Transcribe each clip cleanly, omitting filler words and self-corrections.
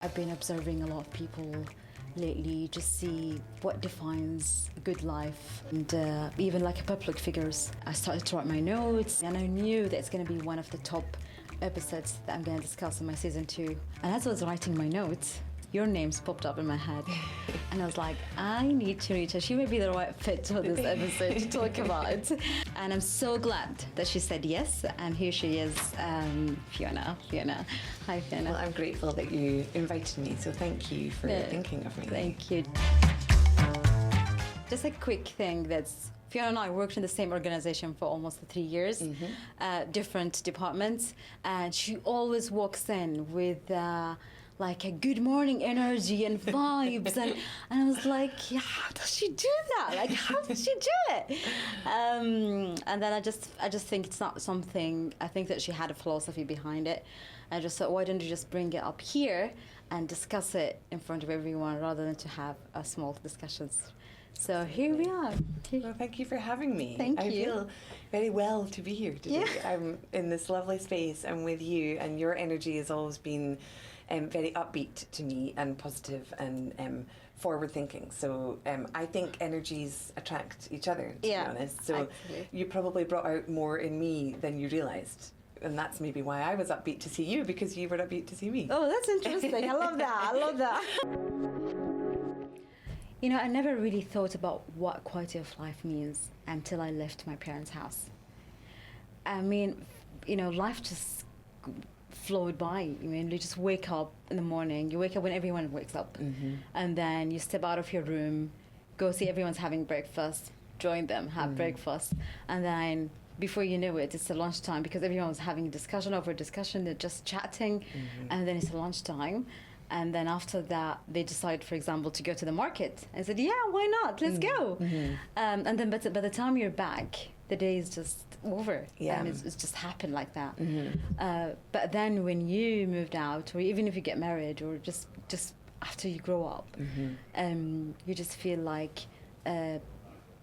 I've been observing a lot of people lately, just see what defines a good life, and even like public figures. I started to write my notes, and I knew that it's going to be one of the top episodes that I'm going to discuss in my season 2. And as I was writing my notes, your names popped up in my head, and I was like, I need to reach her. She may be the right fit for this episode to talk about. And I'm so glad that she said yes, and here she is, Fiona. Hi, Fiona. Well, I'm grateful that you invited me, so thank you for thinking of me. Thank you. Just a quick thing, that's Fiona and I worked in the same organization for almost 3 years, different departments, and she always walks in with like a good morning energy and vibes, and I was like, yeah, how does she do that? Like, how does she do it? And then I just think it's not something. I think that she had a philosophy behind it. I just thought, why don't you just bring it up here and discuss it in front of everyone rather than to have a small discussions. So here we are. Well, thank you for having me. Thank you. I feel very well to be here today. Yeah. I'm in this lovely space. I'm with you, and your energy has always been very upbeat to me and positive and forward thinking. So I think energies attract each other, to be honest. So you probably brought out more in me than you realised. And that's maybe why I was upbeat to see you, because you were upbeat to see me. Oh, that's interesting. I love that. You know, I never really thought about what quality of life means until I left my parents' house. I mean, you know, life just flowed by. I mean, you just wake up in the morning. You wake up when everyone wakes up. And then you step out of your room, go see everyone's having breakfast, join them, have breakfast. And then before you know it, it's a lunchtime, because everyone was having a discussion over discussion. They're just chatting. And then it's lunchtime. And then after that, they decide, for example, to go to the market. I said, yeah, why not? Let's go. And then by the time you're back, the day is just over. Yeah. And it's just happened like that. But then when you moved out, or even if you get married, or just after you grow up, you just feel like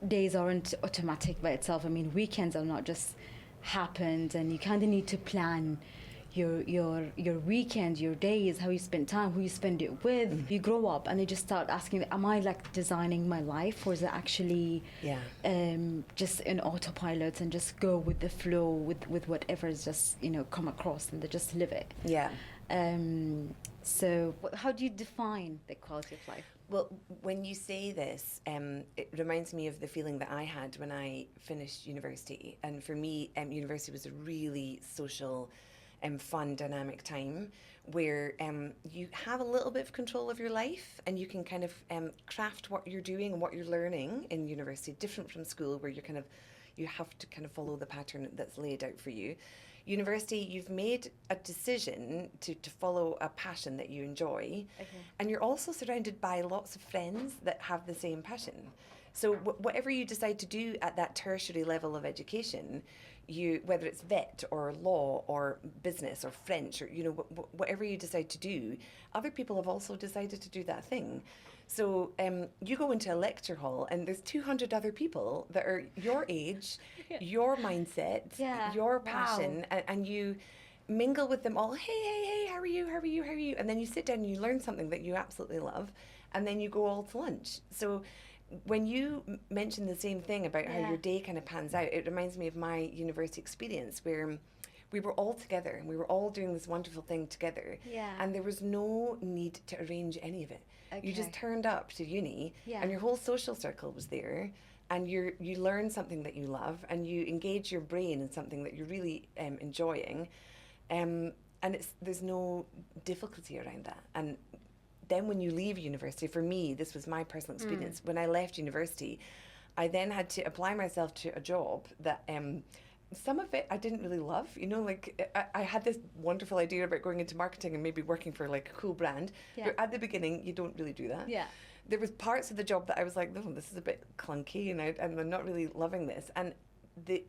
days aren't automatic by itself. I mean, weekends are not just happened, and you kind of need to plan your weekend, your days, how you spend time, who you spend it with. You grow up and you just start asking, am I like designing my life, or is it actually just an autopilot and just go with the flow with whatever is just, you know, come across, and they just live it. So how do you define the quality of life? Well, when you say this, it reminds me of the feeling that I had when I finished university. And for me, university was a really social, fun, dynamic time where you have a little bit of control of your life, and you can kind of craft what you're doing and what you're learning in university, different from school, where you have to kind of follow the pattern that's laid out for you. University, you've made a decision to follow a passion that you enjoy, and you're also surrounded by lots of friends that have the same passion. So whatever you decide to do at that tertiary level of education, whether it's vet or law or business or French, or, you know, whatever you decide to do, other people have also decided to do that thing. So you go into a lecture hall, and there's 200 other people that are your age, your mindset, your passion, and you mingle with them all. Hey, how are you? And then you sit down and you learn something that you absolutely love, and then you go all to lunch. So when you mention the same thing about how your day kind of pans out, it reminds me of my university experience, where we were all together and we were all doing this wonderful thing together, and there was no need to arrange any of it. You just turned up to uni, and your whole social circle was there, and you learn something that you love, and you engage your brain in something that you're really enjoying, and there's no difficulty around that. And then when you leave university, for me, this was my personal experience. When I left university, I then had to apply myself to a job that some of it I didn't really love. You know, like I had this wonderful idea about going into marketing and maybe working for like a cool brand. But at the beginning, you don't really do that. There was parts of the job that I was like, no, this is a bit clunky, and I'm not really loving this. And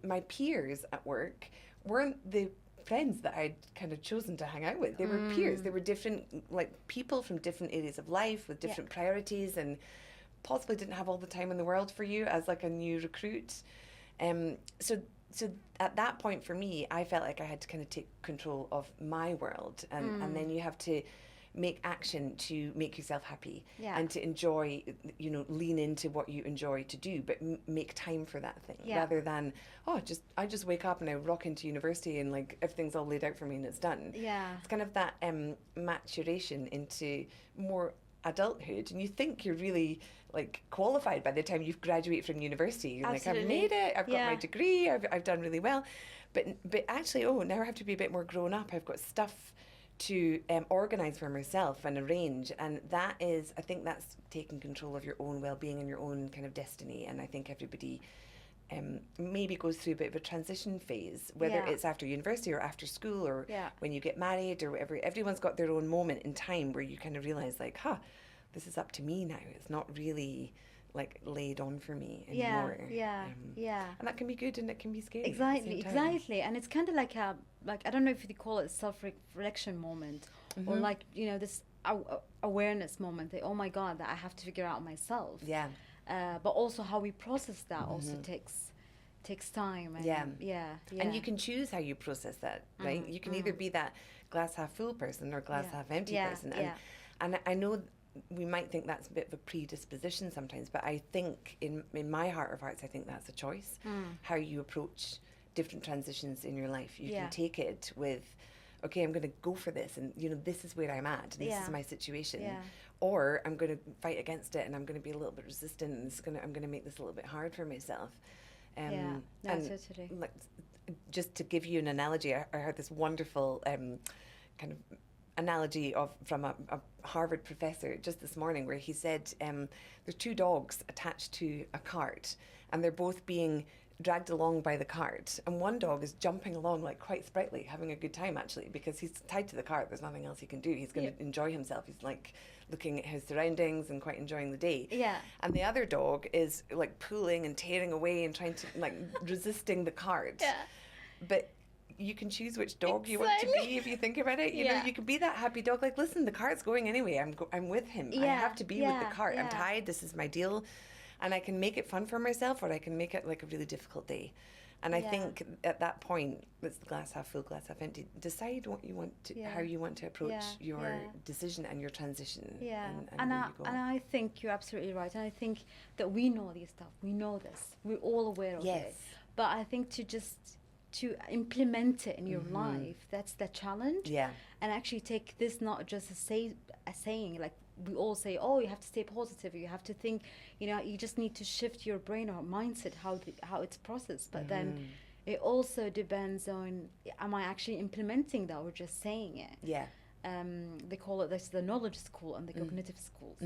my peers at work weren't the friends that I'd kind of chosen to hang out with. They were peers. They were different, like people from different areas of life with different priorities, and possibly didn't have all the time in the world for you as like a new recruit. So at that point for me, I felt like I had to kind of take control of my world, and then you have to make action to make yourself happy, Yeah. and to enjoy, lean into what you enjoy to do, but make time for that thing, Yeah. rather than, I just wake up and I rock into university and like everything's all laid out for me and it's done. Yeah. It's kind of that maturation into more adulthood, and you think you're really like qualified by the time you've graduated from university. You're Absolutely. like, I've made it, I've got Yeah. my degree, I've done really well. But actually, now I have to be a bit more grown up. I've got stuff to organise for myself and arrange, and I think that's taking control of your own well-being and your own kind of destiny. And I think everybody maybe goes through a bit of a transition phase, whether Yeah. it's after university or after school or Yeah. when you get married or whatever. Everyone's got their own moment in time where you kind of realise like, this is up to me now. It's not really like laid on for me anymore. Yeah. And that can be good and it can be scary. Exactly. And it's kind of like I don't know if you call it self-reflection moment, or like, this awareness moment that, oh my God, that I have to figure out myself. Yeah. But also how we process that also takes time. And yeah. And you can choose how you process that, right? You can either be that glass half full person or glass half empty person. And I know we might think that's a bit of a predisposition sometimes, but I think in my heart of hearts, I think that's a choice. How you approach different transitions in your life. You can take it with, okay, I'm going to go for this, and this is where I'm at, and this is my situation. Or I'm going to fight against it, and I'm going to be a little bit resistant, and I'm going to make this a little bit hard for myself. Totally. Like, just to give you an analogy, I heard this wonderful kind of analogy from a Harvard professor just this morning, where he said there's two dogs attached to a cart, and they're both being dragged along by the cart, and one dog is jumping along like quite sprightly, having a good time actually, because he's tied to the cart. There's nothing else he can do. He's going to enjoy himself. He's like looking at his surroundings and quite enjoying the day. And the other dog is like pulling and tearing away and trying to like resisting the cart. But you can choose which dog you want to be if you think about it. You know, you can be that happy dog, like, listen, the cart's going anyway. I'm with him. I have to be with the cart. I'm tied. This is my deal. And I can make it fun for myself, or I can make it like a really difficult day. And I think at that point, it's the glass half full, glass half empty. Decide what you want to, how you want to approach your decision and your transition. And I think you're absolutely right. And I think that we know this stuff. We know this. We're all aware of it. But I think to implement it in your life, that's the challenge. And actually take this not just a saying, like we all say, oh, you have to stay positive, you have to think, you just need to shift your brain or mindset, how it's processed. But then it also depends on, am I actually implementing that or just saying it? They call it the knowledge school and the cognitive schools.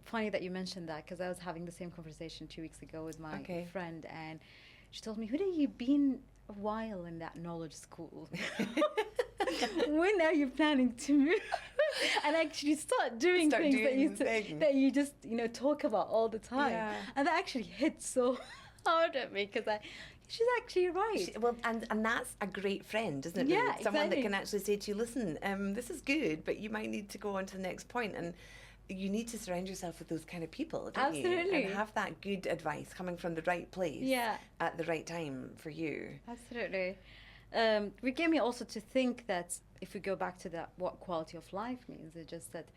Funny that you mentioned that, because I was having the same conversation 2 weeks ago with my friend, and she told me, "Huda, you've been a while in that knowledge school. When are you planning to move and actually start doing things that you just talk about all the time?" And that actually hit so hard at me, because she's actually right. And that's a great friend, isn't it? Yeah, someone that can actually say to you, "Listen, this is good, but you might need to go on to the next point." And you need to surround yourself with those kind of people, don't you? And have that good advice coming from the right place at the right time for you. Absolutely. It gave me also to think that if we go back to that, what quality of life means, it's just that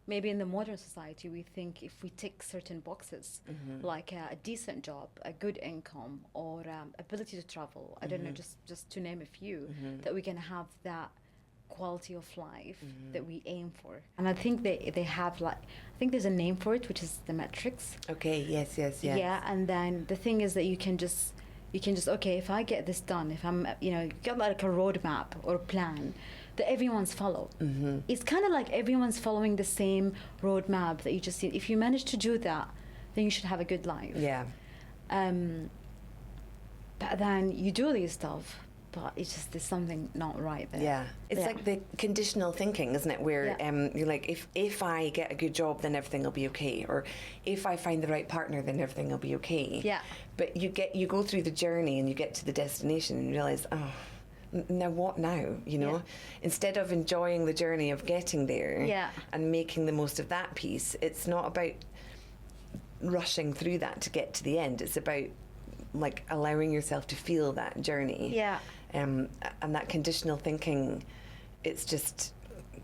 maybe in the modern society we think if we tick certain boxes, like a decent job, a good income, or ability to travel, I don't know, just to name a few, that we can have that quality of life that we aim for. And I think they have, like, I think there's a name for it, which is the metrics. Okay, yes. Yeah, and then the thing is that you can just okay, if I get this done, if I'm got like a roadmap or a plan that everyone's followed. It's kind of like everyone's following the same roadmap that you just see. If you manage to do that, then you should have a good life. But then you do these stuff, but it's just, there's something not right there. It's like the conditional thinking, isn't it? Where you're like, if I get a good job, then everything will be okay, or if I find the right partner, then everything will be okay. But you go through the journey and you get to the destination and you realize, oh, now what now? Instead of enjoying the journey of getting there and making the most of that piece, it's not about rushing through that to get to the end. It's about like allowing yourself to feel that journey. And that conditional thinking, it's just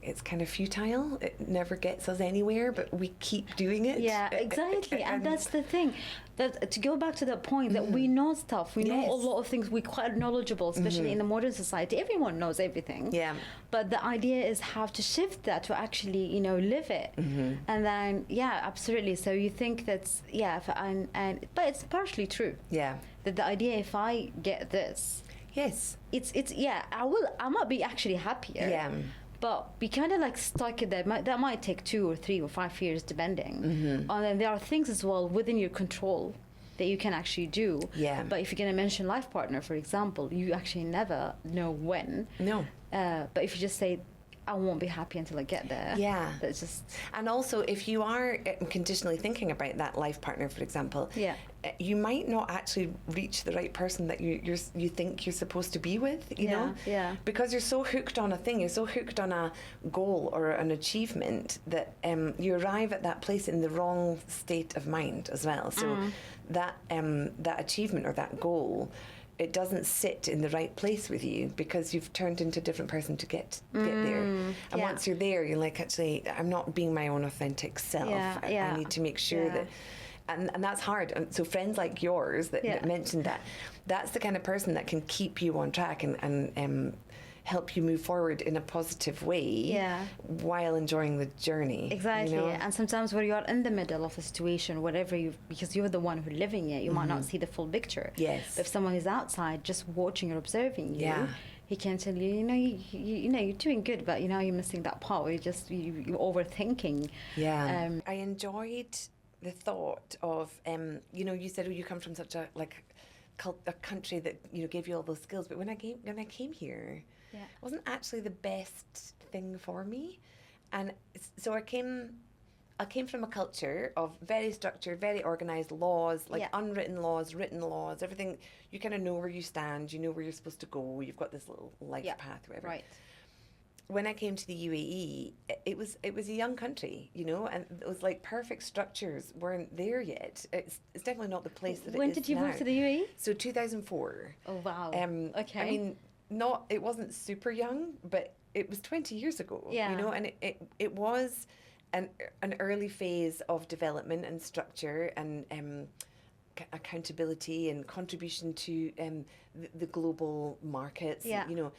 it's kind of futile. It never gets us anywhere, but we keep doing it. Yeah, exactly. And that's the thing. That to go back to that point, that we know stuff. We know a lot of things. We're quite knowledgeable, especially in the modern society. Everyone knows everything. Yeah. But the idea is how to shift that to actually, you know, live it. And then, yeah, absolutely. So you think that's, but it's partially true. Yeah. That the idea, if I get this, Yes. it's I might be actually happier. Yeah. But be kind of like stuck in that. That might take 2 or 3 or 5 years, depending. And then there are things as well within your control that you can actually do. Yeah. But if you're going to mention life partner, for example, you actually never know when. No. But if you just say, I won't be happy until I get there. Yeah. That's just... And also, if you are conditionally thinking about that life partner, for example, you might not actually reach the right person that you think you're supposed to be with, you know? Yeah. Because you're so hooked on a thing, you're so hooked on a goal or an achievement that you arrive at that place in the wrong state of mind as well. So that achievement or that goal, it doesn't sit in the right place with you because you've turned into a different person to get there. And once you're there, you're like, actually, I'm not being my own authentic self. I need to make sure that, and that's hard. And so friends like yours that mentioned that, that's the kind of person that can keep you on track and help you move forward in a positive way while enjoying the journey. Exactly. You know? And sometimes when you're in the middle of a situation, whatever because you're the one who's living it, you might not see the full picture. Yes. But if someone is outside just watching or observing you, he can tell you, you know, you're doing good, but you know, you're missing that part where you're overthinking. Yeah. I enjoyed the thought of, you know, you said, you come from such a country that, you know, gave you all those skills, but when I came here, it wasn't actually the best thing for me. And so I came from a culture of very structured, very organised laws, like unwritten laws, written laws, everything. You kind of know where you stand, you know where you're supposed to go, you've got this little life path, whatever. Right. When I came to the UAE, it was a young country, you know, and it was like perfect structures weren't there yet. It's definitely not the place that it is now. When did you move to the UAE? So 2004. Oh, wow. Okay. I mean, it wasn't super young, but it was 20 years ago, you know, and it was an early phase of development and structure and accountability and contribution to the global markets. You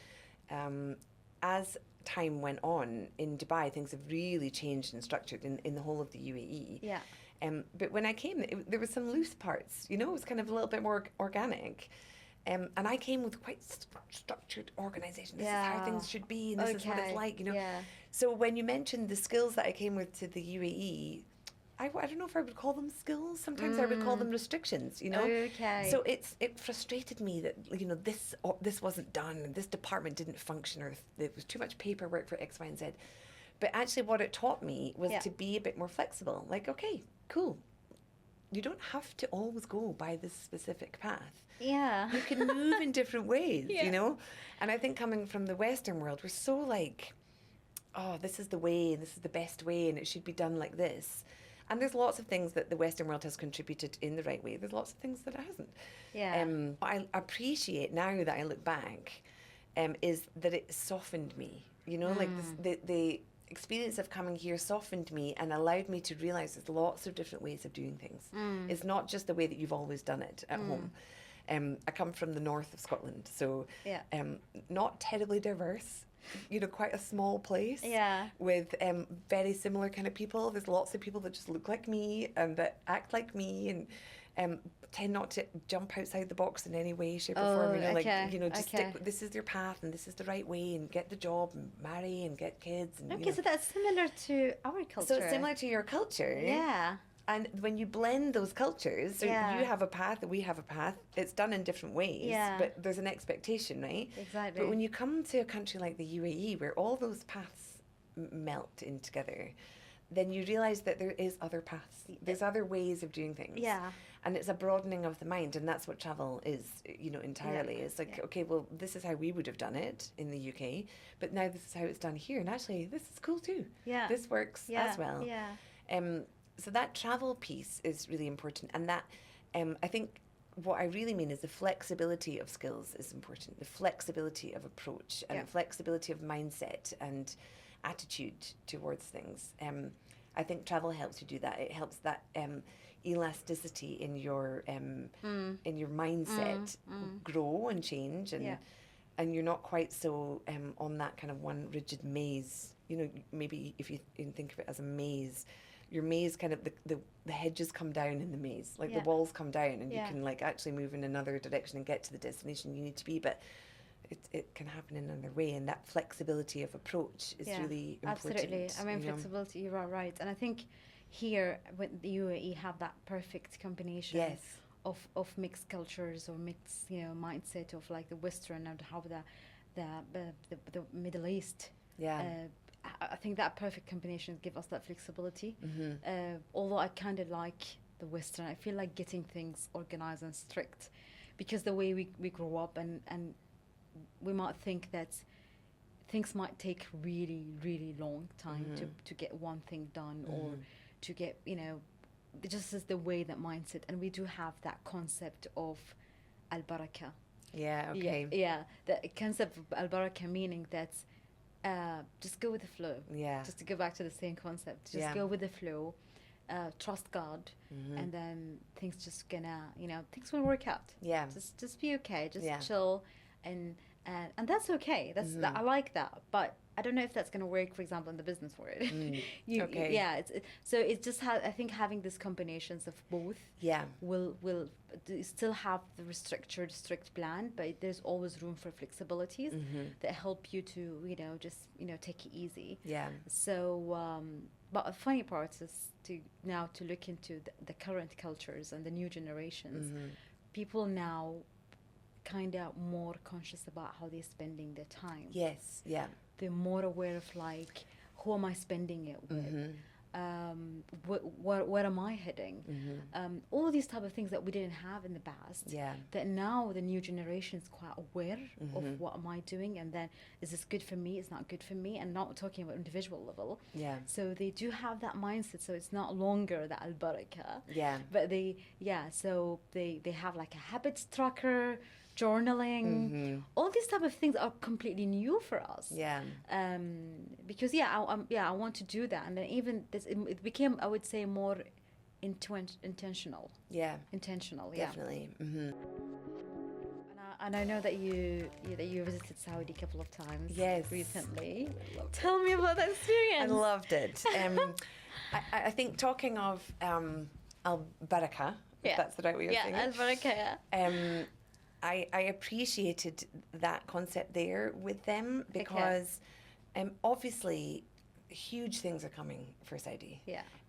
know, as time went on in Dubai, things have really changed and structured in the whole of the UAE. Yeah. But when I came, there was some loose parts, you know, it was kind of a little bit more organic. And I came with quite structured organisation. This is how things should be, and this is what it's like, you know. So when you mentioned the skills that I came with to the UAE, I don't know if I would call them skills. Sometimes I would call them restrictions, you know. Okay. So it frustrated me that, you know, this wasn't done, and this department didn't function, or there was too much paperwork for X, Y, and Z. But actually, what it taught me was to be a bit more flexible. Like, okay, cool. You don't have to always go by this specific path. Yeah. You can move in different ways, you know? And I think coming from the Western world, we're so like, oh, this is the way, and this is the best way, and it should be done like this. And there's lots of things that the Western world has contributed in the right way. There's lots of things that it hasn't. Yeah. What I appreciate now that I look back is that it softened me. You know, like the experience of coming here softened me and allowed me to realise there's lots of different ways of doing things. It's not just the way that you've always done it at home. I come from the north of Scotland, so not terribly diverse. You know, quite a small place with very similar kind of people. There's lots of people that just look like me and that act like me and tend not to jump outside the box in any way, shape or form. You know, like, you know, just stick, this is your path and this is the right way, and get the job and marry and get kids. And, Okay, so that's similar to our culture. So it's similar to your culture. Yeah. And when you blend those cultures, so you have a path and we have a path, it's done in different ways, but there's an expectation, right? Exactly. But when you come to a country like the UAE, where all those paths melt in together, then you realise that there is other paths. There's other ways of doing things. Yeah. And it's a broadening of the mind, and that's what travel is, you know, entirely. It's like, okay, well, this is how we would have done it in the UK, but now this is how it's done here, and actually, this is cool too. Yeah. This works as well. Yeah. So that travel piece is really important, and that I think what I really mean is the flexibility of skills is important, the flexibility of approach and the flexibility of mindset, and attitude towards things. I think travel helps you do that. It helps that elasticity in your mindset grow and change, and you're not quite so on that kind of one rigid maze. You know, maybe if you think of it as a maze, your maze kind of the hedges come down in the maze, like the walls come down, and you can like actually move in another direction and get to the destination you need to be. But it can happen in another way, and that flexibility of approach is really important. Absolutely. I mean, flexibility, you are right. And I think here with the UAE have that perfect combination of mixed cultures or mixed, you know, mindset of like the Western and how the Middle East. I think that perfect combination give us that flexibility. Although I kind of like the Western, I feel like getting things organized and strict, because the way we grow up and we might think that things might take really, really long time to get one thing done or to get, you know, it just is the way that mindset. And we do have that concept of al-barakah. The concept of al-barakah meaning that just go with the flow. Just to go back to the same concept. Just go with the flow. Trust God, and then things just gonna, you know, things will work out. Just be okay. Just chill, and that's okay. That's I like that, but I don't know if that's gonna work. For example, in the business world. So it's just I think having these combinations of both. Will still have the strict plan, but there's always room for flexibilities that help you to, you know, just, you know, take it easy. So but the funny part is to look into the current cultures and the new generations. People now kind of more conscious about how they're spending their time. They're more aware of like, who am I spending it with? Where am I heading? All these type of things that we didn't have in the past. That now the new generation is quite aware of what am I doing, and then is this good for me? It's not good for me, and not talking about individual level. So they do have that mindset. So it's not longer the al-barakah. But so they have like a habits tracker, journaling, all these type of things are completely new for us. Because I want to do that, and then even this it became, I would say, more intentional. Definitely. And I know that you visited Saudi a couple of times. Recently. Tell me about that experience. I loved it. I think talking of al-barakah, if that's the right way of saying it. Al-barakah. I appreciated that concept there with them, because obviously huge things are coming for Saudi.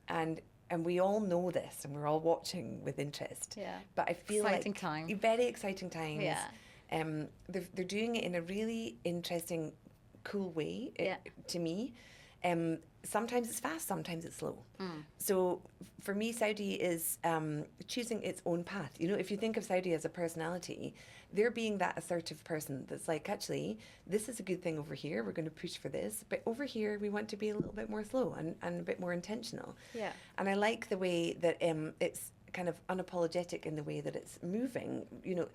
And we all know this, and we're all watching with interest. But I feel very exciting times. They're doing it in a really interesting, cool way to me. Sometimes it's fast, sometimes it's slow. So for me, Saudi is choosing its own path. You know, if you think of Saudi as a personality, they're being that assertive person that's like, actually, this is a good thing over here. We're going to push for this. But over here, we want to be a little bit more slow and a bit more intentional. And I like the way that it's kind of unapologetic in the way that it's moving. You know,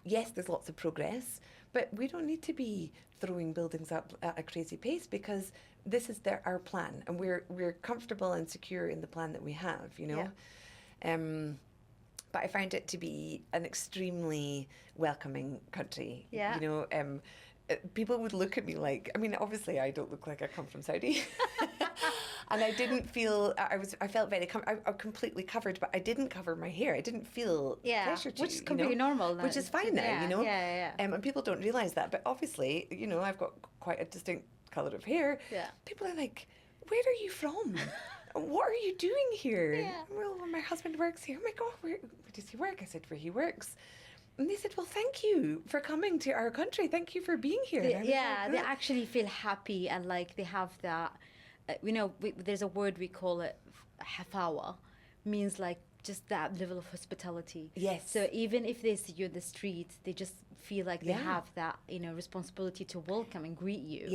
yes, there's lots of progress, but we don't need to be throwing buildings up at a crazy pace, because this is our plan, and we're comfortable and secure in the plan that we have, you know. But I found it to be an extremely welcoming country. You know, people would look at me like, I mean, obviously I don't look like I come from Saudi. And I didn't feel, I felt very, I'm completely covered, but I didn't cover my hair. I didn't feel pressure to, which is completely normal now. Which is fine now, you know. And people don't realise that. But obviously, you know, I've got quite a distinct colour of hair. People are like, where are you from? What are you doing here? Well, my husband works here. Oh my God, where does he work? I said, where he works. And they said, well, thank you for coming to our country. Thank you for being here. They actually feel happy, and like they have that, you know, there's a word we call it hafawa, means like just that level of hospitality. So even if they see you in the street, they just feel like they have that, you know, responsibility to welcome and greet you.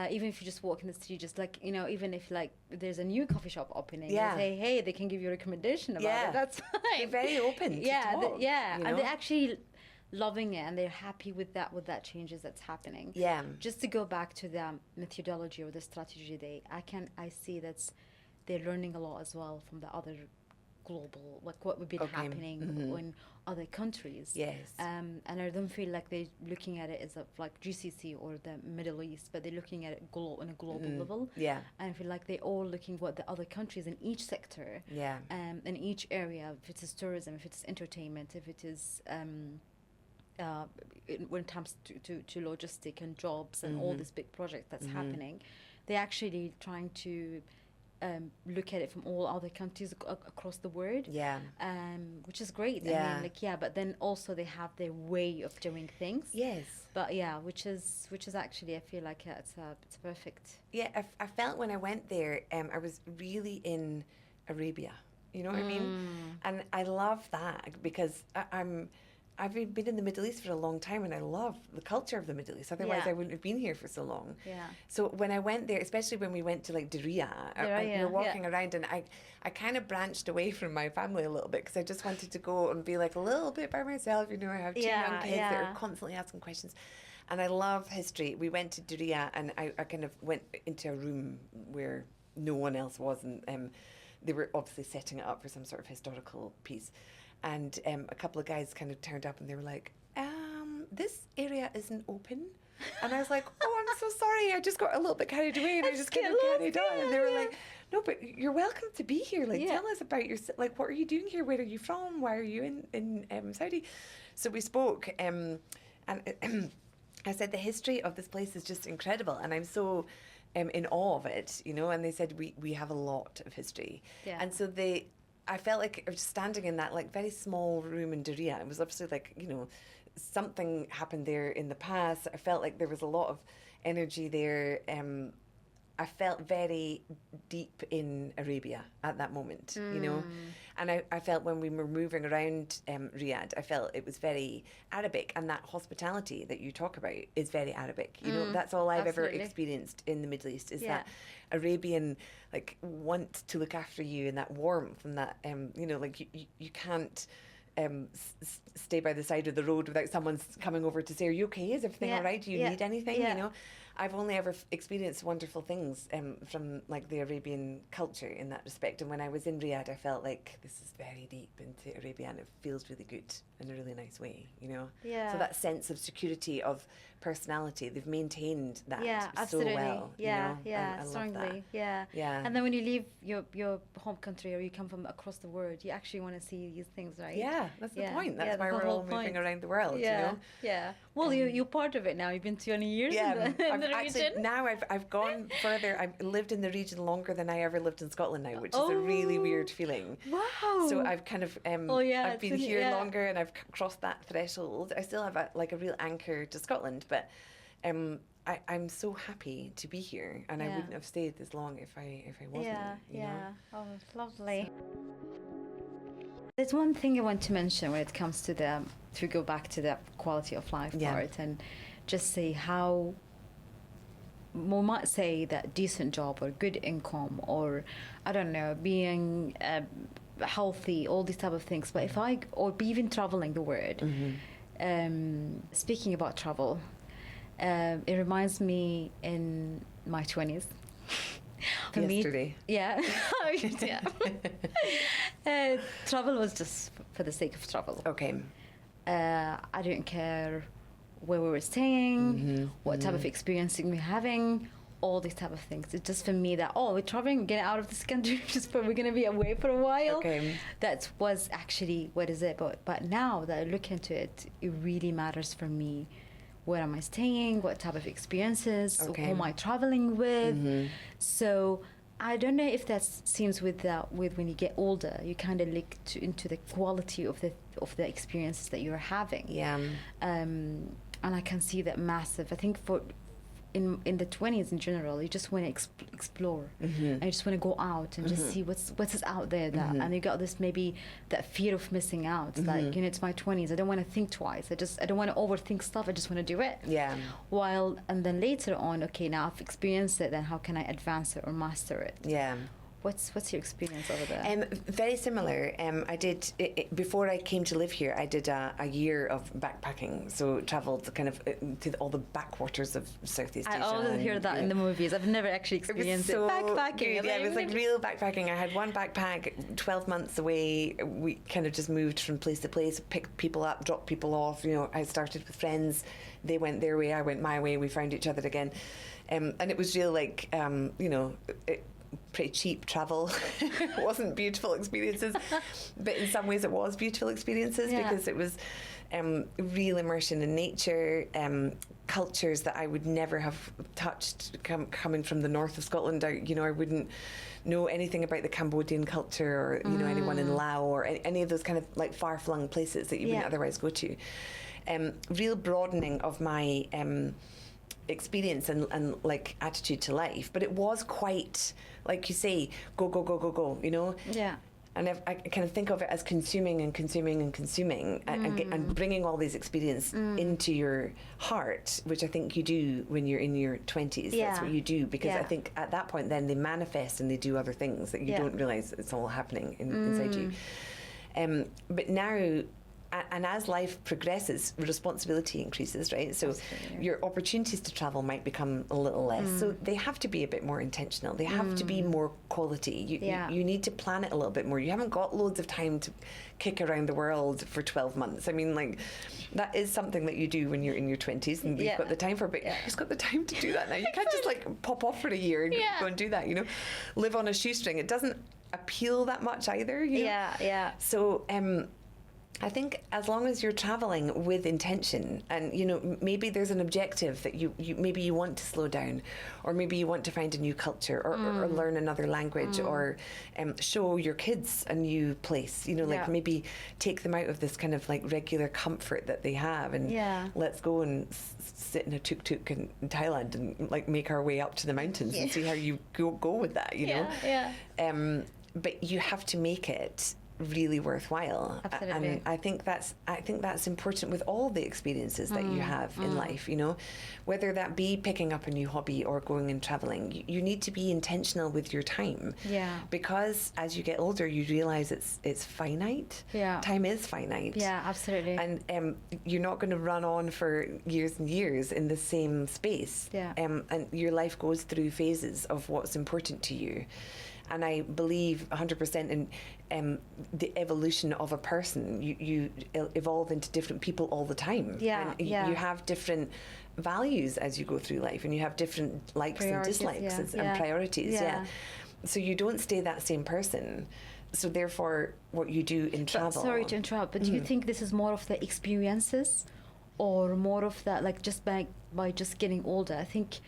Even if you just walk in the street, just like, you know, even if like there's a new coffee shop opening, they say, hey, they can give you a recommendation about it. That's fine. They're very open to talk, you know? And they actually loving it and they're happy with that changes that's happening. Yeah. Just to go back to the methodology or the strategy, I see that's they're learning a lot as well from the other global, like what would be happening in other countries. Yes. And I don't feel like they're looking at it as like GCC or the Middle East, but they're looking at it on a global level. Yeah. And I feel like they're all looking what the other countries in each sector, in each area, if it is tourism, if it's entertainment, if it is when it comes to logistic and jobs and all these big projects that's happening, they're actually trying to look at it from all other countries across the world. Yeah. Which is great. Yeah. I mean, but then also they have their way of doing things. Yes. But yeah, which is actually, I feel like it's perfect. Yeah, I felt when I went there, I was really in Arabia. You know what I mean? And I love that because I've been in the Middle East for a long time and I love the culture of the Middle East. Otherwise, I wouldn't have been here for so long. Yeah. So when I went there, especially when we went to like Diriyah, we were walking around and I kind of branched away from my family a little bit because I just wanted to go and be like a little bit by myself. You know, I have two young kids that are constantly asking questions. And I love history. We went to Diriyah and I kind of went into a room where no one else was. And they were obviously setting it up for some sort of historical piece. And a couple of guys kind of turned up and they were like, this area isn't open. And I was like, oh, I'm so sorry. I just got a little bit carried away and I just kind of carried on. And they were like, no, but you're welcome to be here. Like, tell us about like, what are you doing here? Where are you from? Why are you in Saudi? So we spoke and I said, the history of this place is just incredible. And I'm so in awe of it, you know. And they said, we have a lot of history. Yeah. And so I felt like I was standing in that like very small room in Diriyah. It was obviously like, you know, something happened there in the past. I felt like there was a lot of energy there. I felt very deep in Arabia at that moment, you know. And I felt when we were moving around Riyadh, I felt it was very Arabic, and that hospitality that you talk about is very Arabic. You know, that's all I've ever experienced in the Middle East is that Arabian, like, want to look after you and that warmth and that, you know, like you can't stay by the side of the road without someone's coming over to say, are you okay? Is everything all right? Do you need anything? You know, I've only ever experienced wonderful things from like the Arabian culture in that respect. And when I was in Riyadh, I felt like this is very deep into Arabia and it feels really good in a really nice way, you know? Yeah. So that sense of security, of personality, they've maintained that so well. Yeah, you know? I strongly. Yeah. And then when you leave your home country or you come from across the world, you actually want to see these things, right? Yeah, that's the point. That's why we're all moving around the world, you know? Yeah. Well, you're part of it now. You've been 20 years in the region. Now I've gone further. I've lived in the region longer than I ever lived in Scotland now, which is a really weird feeling. Wow. So I've kind of I've been here longer and I've crossed that threshold. I still have a real anchor to Scotland, but I'm so happy to be here, and I wouldn't have stayed this long if I wasn't. You know? Oh, lovely. There's one thing I want to mention when it comes to to go back to the quality of life part, and just say how we might say that decent job or good income or I don't know, being healthy, all these type of things. But or even traveling the world. Speaking about travel, it reminds me in my 20s. Yesterday. Travel was just for the sake of travel. Okay. I didn't care where we were staying, what type of experiencing we're having, all these type of things. It's just for me that, we're traveling, getting out of this country, we're going to be away for a while. Okay. That was actually, what is it? But now that I look into it, it really matters for me. Where am I staying? What type of experiences? Who am I traveling with? So I don't know if that seems with when you get older, you kind of look into the quality of the experiences that you're having. Yeah. And I can see that massive. I think in the 20s in general, you just want to explore, and you just want to go out and just see what's out there. And you got this maybe that fear of missing out. Like, you know, it's my 20s. I don't want to think twice. I don't want to overthink stuff. I just want to do it. Yeah. And then later on, okay, now I've experienced it. Then how can I advance it or master it? Yeah. What's your experience over there? Very similar. I did before I came to live here. I did a year of backpacking, so travelled kind of to all the backwaters of Southeast Asia. I always hear that in the movies. I've never actually experienced it. Backpacking. Good. Yeah, it was like real backpacking. I had one backpack, 12 months away. We kind of just moved from place to place, picked people up, dropped people off. I started with friends. They went their way, I went my way. We found each other again, and it was real like pretty cheap travel. It wasn't beautiful experiences, but in some ways it was beautiful experiences because it was real immersion in nature, cultures that I would never have touched coming from the north of Scotland. I wouldn't know anything about the Cambodian culture or anyone in Laos or any of those kind of like far-flung places that you wouldn't otherwise go to. Real broadening of my experience and like attitude to life, but it was quite, like you say, go, Yeah. And I kind of think of it as consuming and bringing all these experience into your heart, which I think you do when you're in your 20s. Yeah. That's what you do, because I think at that point then they manifest and they do other things that you don't realise it's all happening inside you. But now, and as life progresses, responsibility increases, right? So your opportunities to travel might become a little less. So they have to be a bit more intentional. They have to be more quality. You need to plan it a little bit more. You haven't got loads of time to kick around the world for 12 months. I mean, like, that is something that you do when you're in your 20s and you've got the time for it, but who's got the time to do that now? You can't just like pop off for a year and go and do that, live on a shoestring. It doesn't appeal that much either, So, I think as long as you're traveling with intention and, maybe there's an objective that you maybe you want to slow down, or maybe you want to find a new culture or learn another language or show your kids a new place, like maybe take them out of this kind of like regular comfort that they have and let's go and sit in a tuk-tuk in Thailand and like make our way up to the mountains and see how you go with that, but you have to make it really worthwhile. Absolutely. And I think that's important with all the experiences that you have in life, whether that be picking up a new hobby or going and traveling. You need to be intentional with your time, because as you get older you realize it's finite. Time is finite. Absolutely. And you're not going to run on for years and years in the same space. And your life goes through phases of what's important to you. And I believe 100% in the evolution of a person. You evolve into different people all the time. You have different values as you go through life, and you have different likes and dislikes and priorities. So you don't stay that same person. So therefore, what you do in travel. Sorry to interrupt, but do you think this is more of the experiences, or more of that, like just by just getting older? I think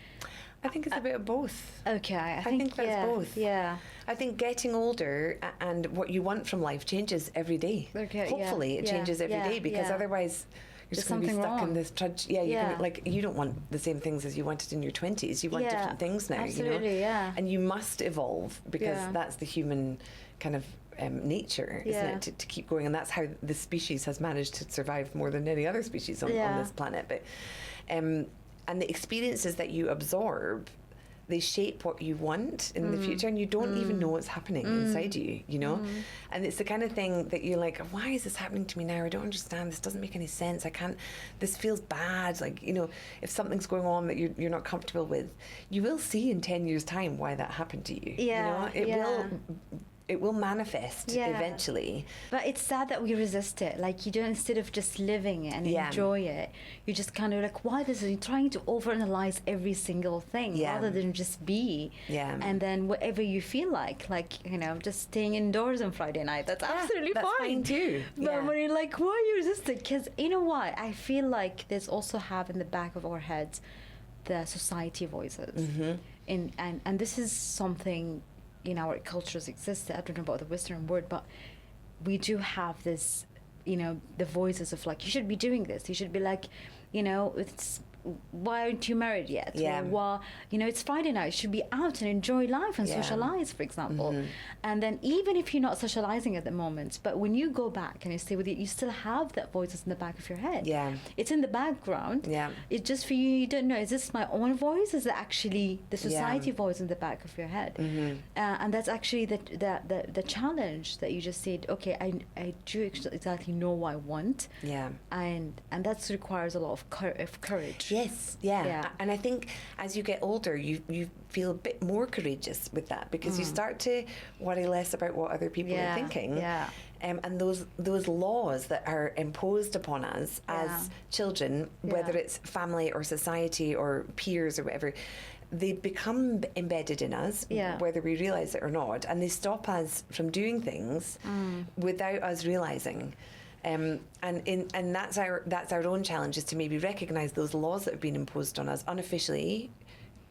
it's a bit of both. Okay, I think that's both. Yeah. I think getting older and what you want from life changes every day. Okay, hopefully it changes every day, because otherwise you're just going to be stuck in this trudge. You don't want the same things as you wanted in your 20s. You want different things now. Absolutely, And you must evolve, because that's the human kind of nature, isn't it? To keep going, and that's how the species has managed to survive more than any other species on this planet. But and the experiences that you absorb, they shape what you want in the future, and you don't even know what's happening inside you, And it's the kind of thing that you're like, why is this happening to me now? I don't understand. This doesn't make any sense. This feels bad. Like, if something's going on that you're not comfortable with, you will see in 10 years' time why that happened to you. It will manifest eventually. But it's sad that we resist it. Like, you don't, instead of just living it and enjoy it, you just kind of like, why this? You're trying to overanalyze every single thing rather than just be. And then whatever you feel like, just staying indoors on Friday night, that's absolutely that's fine too. But when you're like, why are you resisting? Because you know what? I feel like there's also have in the back of our heads the society voices. And this is something in our cultures exists. I don't know about the Western world, but we do have this, the voices of like, you should be doing this. You should be like, it's why aren't you married yet? Yeah. Or, well, you know, it's Friday now, you should be out and enjoy life and socialize, for example. And then even if you're not socializing at the moment, but when you go back and you stay with it, you still have that voice in the back of your head. Yeah. It's in the background. Yeah. It's just for you, you don't know, is this my own voice? Is it actually the society voice in the back of your head? And that's actually the challenge that you just said, okay, I do exactly know what I want. Yeah. And that requires a lot of courage. Yes, yeah. And I think as you get older, you feel a bit more courageous with that, because you start to worry less about what other people are thinking. Yeah. And those laws that are imposed upon us as children, whether it's family or society or peers or whatever, they become embedded in us, whether we realise it or not, and they stop us from doing things without us realising. And that's our own challenge, is to maybe recognise those laws that have been imposed on us unofficially,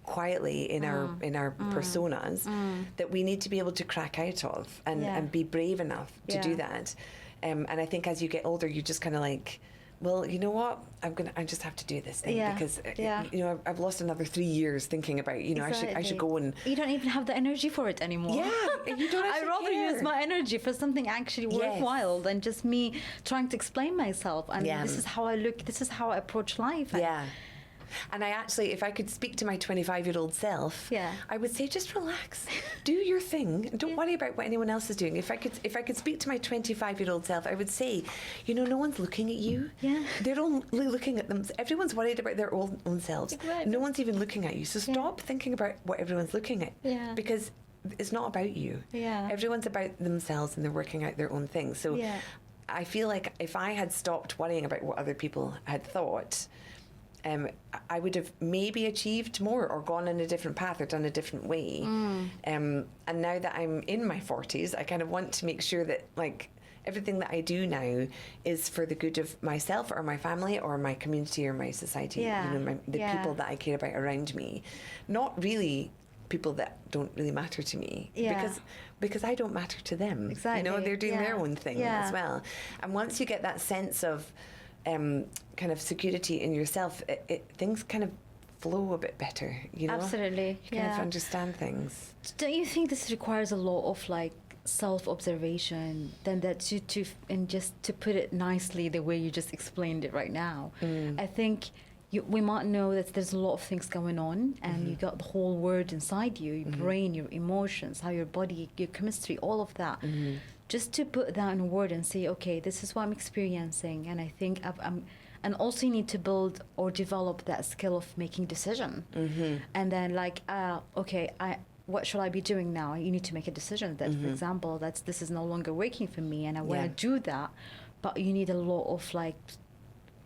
quietly in our personas, that we need to be able to crack out of and be brave enough to do that. And I think as you get older, you just kind of like, well, you know what? I just have to do this thing because you know, I've lost another 3 years thinking about, you know, I should go, and you don't even have the energy for it anymore. Yeah, you don't. I'd rather use my energy for something actually worthwhile than just me trying to explain myself. And this is how I look. This is how I approach life. And I actually, if I could speak to my 25-year-old self, I would say, just relax, do your thing, and don't worry about what anyone else is doing. If I could speak to my 25-year-old self, I would say, you know, no one's looking at you. Yeah. They're only looking at them. Everyone's worried about their own selves. Exactly. No one's even looking at you. So stop thinking about what everyone's looking at. Yeah. Because it's not about you. Yeah. Everyone's about themselves, and they're working out their own things. So I feel like if I had stopped worrying about what other people had thought, I would have maybe achieved more or gone in a different path or done a different way. And now that I'm in my 40s, I kind of want to make sure that, like, everything that I do now is for the good of myself or my family or my community or my society, you know, the people that I care about around me. Not really people that don't really matter to me, because I don't matter to them. Exactly. You know, they're doing their own thing as well. And once you get that sense of kind of security in yourself, things kind of flow a bit better, you know? Absolutely. You kind of understand things. Don't you think this requires a lot of, like, self-observation, then that and just to put it nicely the way you just explained it right now? I think we might know that there's a lot of things going on, and you got the whole world inside you, your brain, your emotions, how your body, your chemistry, all of that. Just to put that in a word and say, okay, this is what I'm experiencing, and I think and also you need to build or develop that skill of making decision. And then, like, okay, what should I be doing now? You need to make a decision that, for example, this is no longer working for me, and I want to do that. But you need a lot of, like,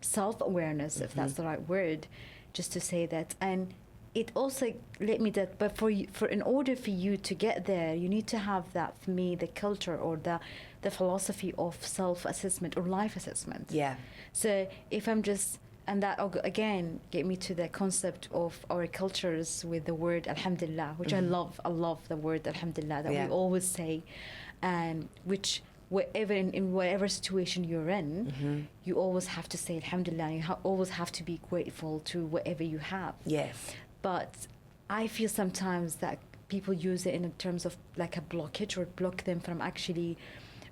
self-awareness, if that's the right word, just to say that. And it also let me that, but in order for you to get there, you need to have that, for me, the culture or the philosophy of self-assessment or life assessment. Yeah. So if I'm just, and that again get me to the concept of our cultures with the word alhamdulillah, which I love the word alhamdulillah that we always say, and which wherever in whatever situation you're in, you always have to say alhamdulillah. You always have to be grateful to whatever you have. Yes. But I feel sometimes that people use it in terms of like a blockage, or block them from actually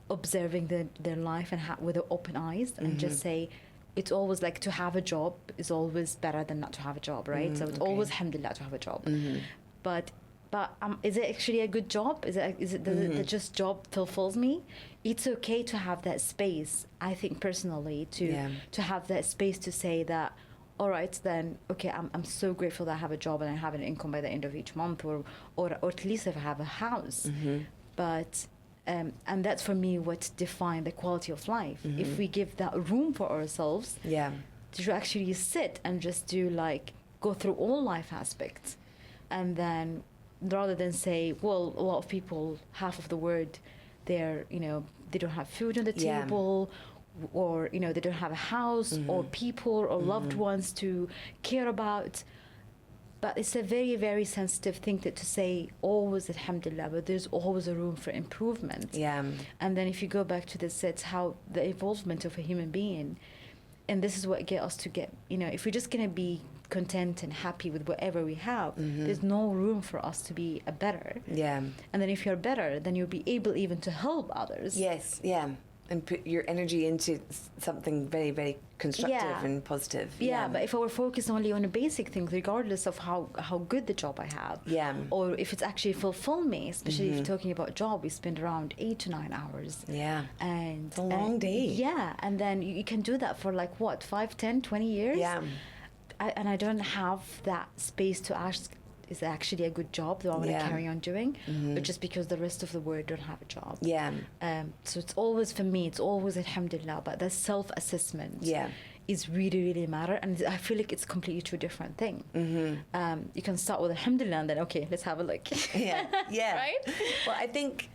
observing their life and with open eyes, and just say, it's always like to have a job is always better than not to have a job, right? So it's always alhamdulillah to have a job. But is it actually a good job? Is it the just job fulfills me? It's okay to have that space, I think personally, to have that space to say that, all right, then, okay, I'm so grateful that I have a job and I have an income by the end of each month, or at least if I have a house. But and that's for me what defines the quality of life. If we give that room for ourselves, to actually sit and just go through all life aspects, and then rather than say, well, a lot of people, half of the world, they don't have food on the table, or they don't have a house or people or loved ones to care about. But it's a very, very sensitive thing to say always alhamdulillah, but there's always a room for improvement. And then if you go back to this, it's how the involvement of a human being, and this is what get us to get, if we're just going to be content and happy with whatever we have, there's no room for us to be a better. Yeah. And then if you're better, then you'll be able even to help others. Yes, yeah. And put your energy into something very, very constructive and positive. Yeah, but if I were focused only on the basic things, regardless of how good the job I have, or if it's actually fulfill me, especially if you're talking about job, we spend around 8 to 9 hours. Yeah. And it's a long day. Yeah, and then you can do that for like what, 5, 10, 20 years? Yeah. And I don't have that space to ask, is it actually a good job that I want to carry on doing, or just because the rest of the world don't have a job? Yeah. So it's always, for me, it's always alhamdulillah, but the self-assessment is really, really matter, and I feel like it's completely two different thing. You can start with alhamdulillah and then, okay, let's have a look. Yeah. Right? Well, I think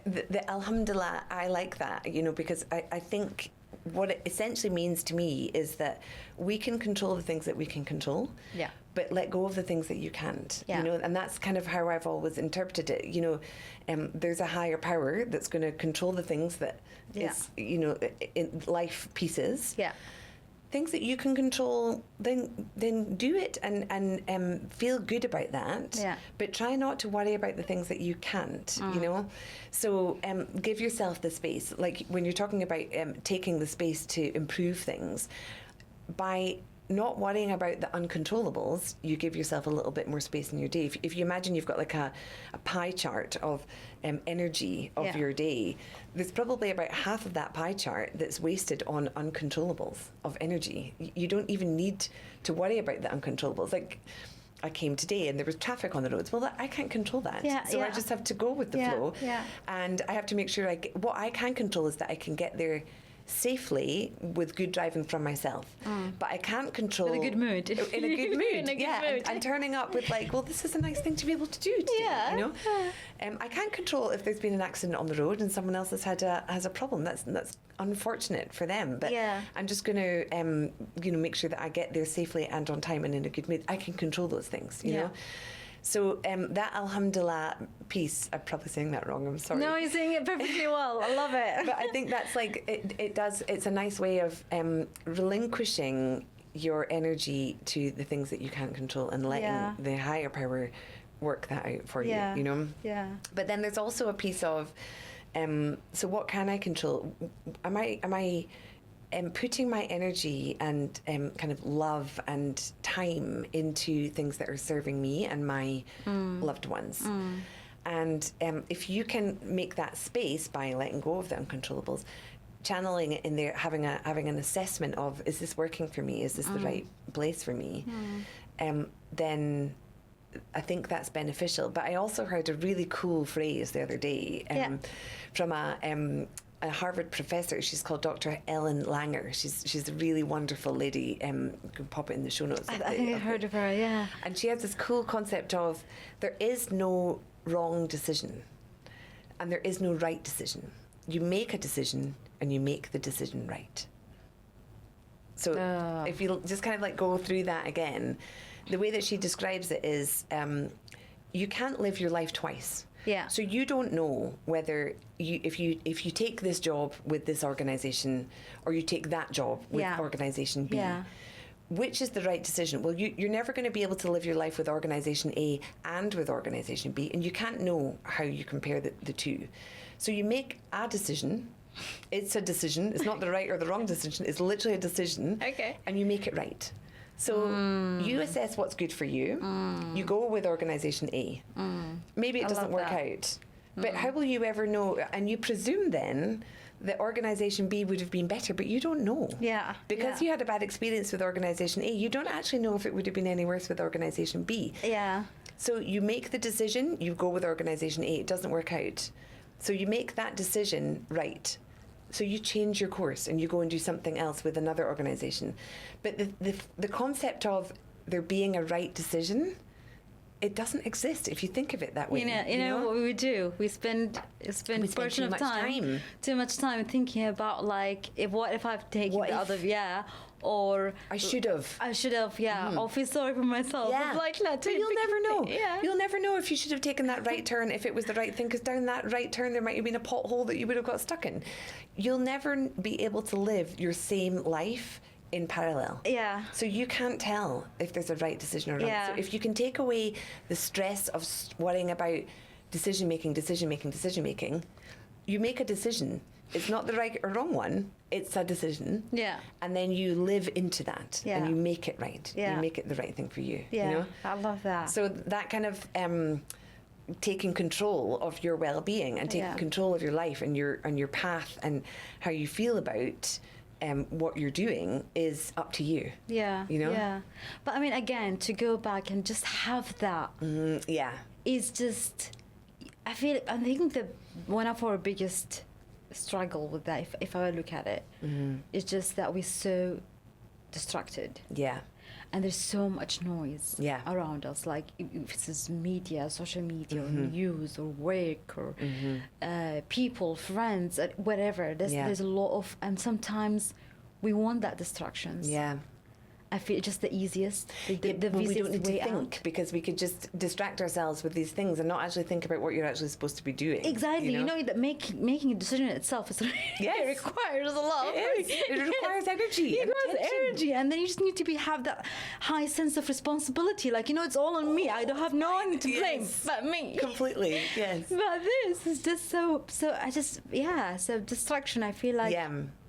the alhamdulillah, I like that, you know, because I think what it essentially means to me is that we can control the things that we can control, but let go of the things that you can't. You know, and that's kind of how I've always interpreted it. You know, there's a higher power that's going to control the things that is, you know, in life pieces. Things that you can control, then do it and feel good about that. But try not to worry about the things that you can't. You know, so give yourself the space. Like when you're talking about taking the space to improve things, by not worrying about the uncontrollables, you give yourself a little bit more space in your day. If you imagine you've got like a pie chart of energy of your day, there's probably about half of that pie chart that's wasted on uncontrollables of energy. You don't even need to worry about the uncontrollables. Like, I came today and there was traffic on the roads. Well, I can't control that. So I just have to go with the flow. And I have to make sure what I can control is that I can get there safely with good driving from myself, but I can't control in a good mood. In a good mood, and turning up with like, well, this is a nice thing to be able to do today. You know, I can't control if there's been an accident on the road and someone else has a problem. That's unfortunate for them. But I'm just going to you know, make sure that I get there safely and on time and in a good mood. I can control those things. You know. So that alhamdulillah piece, I'm probably saying that wrong, I'm sorry. No, you're saying it perfectly well. I love it. But I think that's like, it's a nice way of relinquishing your energy to the things that you can't control and letting the higher power work that out for you, you know? But then there's also a piece of, so what can I control? Am I putting my energy and kind of love and time into things that are serving me and my loved ones. And if you can make that space by letting go of the uncontrollables, channeling it in there, having an assessment of, is this working for me? Is this the right place for me? Then I think that's beneficial. But I also heard a really cool phrase the other day from a Harvard professor. She's called Dr. Ellen Langer. She's a really wonderful lady. You can pop it in the show notes. I think I've heard of her, And she has this cool concept of there is no wrong decision and there is no right decision. You make a decision and you make the decision right. So if you just kind of like go through that again, the way that she describes it is you can't live your life twice. So you don't know whether if you take this job with this organisation or you take that job with organisation B, which is the right decision? Well, you're never going to be able to live your life with organisation A and with organisation B, and you can't know how you compare the two. So you make a decision. It's a decision. It's not the right or the wrong decision. It's literally a decision. And you make it right. So you assess what's good for you. You go with organisation A. Maybe it doesn't work out. But how will you ever know? And you presume then that organisation B would have been better, but you don't know. Because you had a bad experience with organisation A, you don't actually know if it would have been any worse with organisation B. So you make the decision, you go with organisation A, it doesn't work out. So you make that decision right. So you change your course and you go and do something else with another organisation. But the concept of there being a right decision, it doesn't exist if you think of it that way. You know what we would do? We spend portion of time, too much time thinking about like, what if I've taken the other, or I should have, or feel sorry for myself. Like that. But you'll never know. You'll never know if you should have taken that right turn, if it was the right thing, because down that right turn there might have been a pothole that you would have got stuck in. You'll never be able to live your same life in parallel. Yeah. So you can't tell if there's a right decision or wrong. Yeah. So if you can take away the stress of worrying about decision making, you make a decision. It's not the right or wrong one. It's a decision. Yeah. And then you live into that. Yeah. And you make it right. Yeah. You make it the right thing for you. Yeah. You know? I love that. So that kind of taking control of your well-being and taking control of your life and your path and how you feel about what you're doing is up to you. Yeah. You know? Yeah. But I mean, again, to go back and just have that yeah. is just, I think that one of our biggest struggle with that, if I look at it, is just that we're so distracted. Yeah. And there's so much noise Yeah. around us, like if it's media, social media, or news, or work, or people, friends, whatever. There's a lot of, and sometimes we want that distractions. Yeah. I feel it's just the easiest, the we don't easiest need to way think out. because we could just distract ourselves with these things and not actually think about what you're actually supposed to be doing. Exactly. You know that making a decision itself is Yes. it requires a lot. It requires energy. It and requires attention. energy, and then you just need to have that high sense of responsibility. Like, it's all on me. I don't have no one to blame but me. Completely. Yes. But this is just so. So distraction. I feel like.